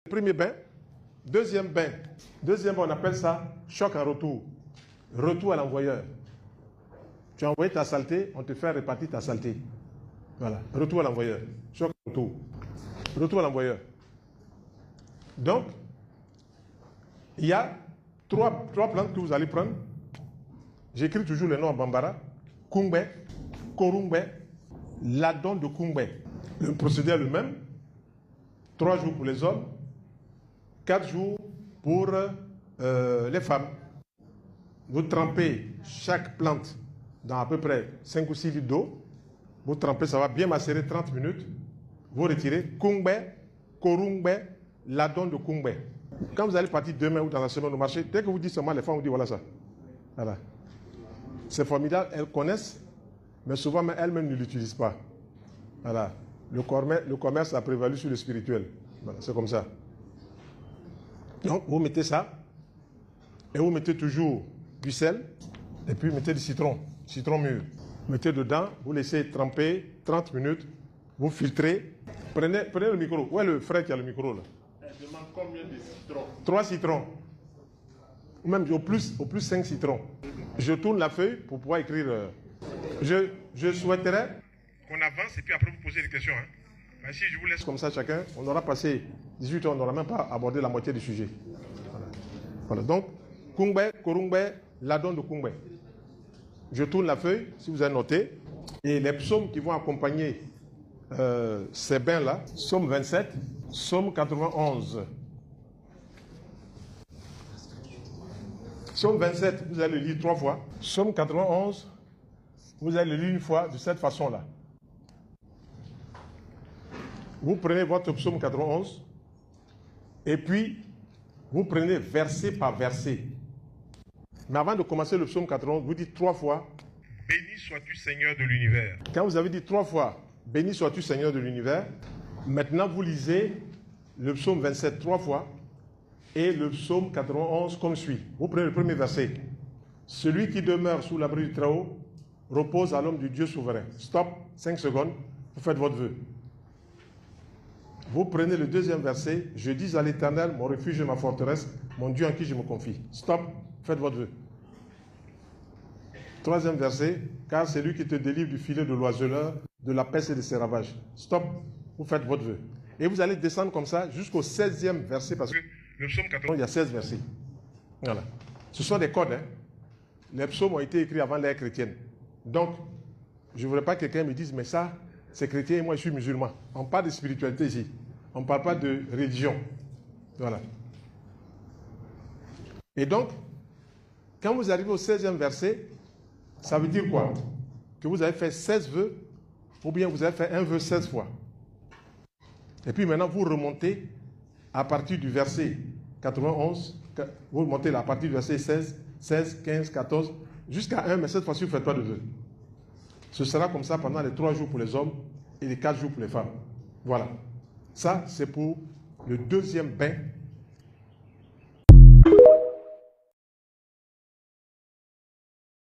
Premier bain. Deuxième bain, on appelle ça choc en retour. Retour à l'envoyeur. Tu as envoyé ta saleté, on te fait répartir ta saleté. Voilà, retour à l'envoyeur. Choc en retour. Retour à l'envoyeur. Donc, il y a trois plantes que vous allez prendre. J'écris toujours les noms en bambara. Kungbe, Korungbe, Ladon de Kungbe. Le procédé est le même. 3 jours pour les hommes, 4 jours pour les femmes. Vous trempez chaque plante dans à peu près 5 ou 6 litres d'eau. Vous trempez, ça va bien macérer 30 minutes. Vous retirez Kungbe, Korungbe, Ladon de Kungbe. Quand vous allez partir demain ou dans la semaine au marché, dès que vous dites seulement, les femmes vous disent voilà ça. Voilà. C'est formidable, elles connaissent, mais souvent elles-mêmes ne l'utilisent pas. Voilà. Le commerce a prévalu sur le spirituel. Voilà, c'est comme ça. Donc, vous mettez ça, et vous mettez toujours du sel, et puis mettez du citron mûr. Mettez dedans, vous laissez tremper 30 minutes, vous filtrez. Prenez le micro. Où est le frère qui a le micro là? Elle demande combien de citrons? 3 citrons. Ou même au plus 5 citrons. Je tourne la feuille pour pouvoir écrire. Je souhaiterais qu'on avance et puis après vous posez des questions. Hein. Mais si je vous laisse comme ça chacun, on aura passé 18 heures, on n'aura même pas abordé la moitié du sujet. Voilà. Donc, Kungbe, Korungbe, Ladon de Kungbe. Je tourne la feuille, si vous avez noté. Et les psaumes qui vont accompagner ces bains-là, psaume 27, psaume 91. Psaume 27, vous allez le lire 3 fois. Psaume 91, vous allez le lire une fois de cette façon-là. Vous prenez votre psaume 91 et puis vous prenez verset par verset. Mais avant de commencer le psaume 91, vous dites 3 fois « Béni sois-tu Seigneur de l'univers ». Quand vous avez dit 3 fois « Béni sois-tu Seigneur de l'univers », maintenant vous lisez le psaume 27 3 fois et le psaume 91 comme suit. Vous prenez le premier verset. « Celui qui demeure sous l'abri du Très-Haut repose à l'homme du Dieu souverain ». Stop, 5 secondes, vous faites votre vœu. Vous prenez le deuxième verset. « Je dis à l'Éternel, mon refuge et ma forteresse, mon Dieu en qui je me confie ». Stop, faites votre vœu. Troisième verset. « Car c'est lui qui te délivre du filet de l'oiseleur, de la peste et de ses ravages ». Stop, vous faites votre vœu. Et vous allez descendre comme ça jusqu'au 16e verset, parce que le psaume 91, il y a 16 versets. Voilà. Ce sont des codes. Hein. Les psaumes ont été écrits avant l'ère chrétienne. Donc, je ne voudrais pas que quelqu'un me dise, mais ça, c'est chrétien et moi je suis musulman. On parle de spiritualité ici. On ne parle pas de religion. Voilà. Et donc, quand vous arrivez au 16e verset, ça veut dire quoi? Que vous avez fait 16 vœux, ou bien vous avez fait un vœu 16 fois. Et puis maintenant, vous remontez à partir du verset 91, vous remontez à partir du verset 16, 15, 14, jusqu'à 1, mais cette fois-ci, vous ne faites pas de vœux. Ce sera comme ça pendant les 3 jours pour les hommes et les 4 jours pour les femmes. Voilà. Ça, c'est pour le deuxième bain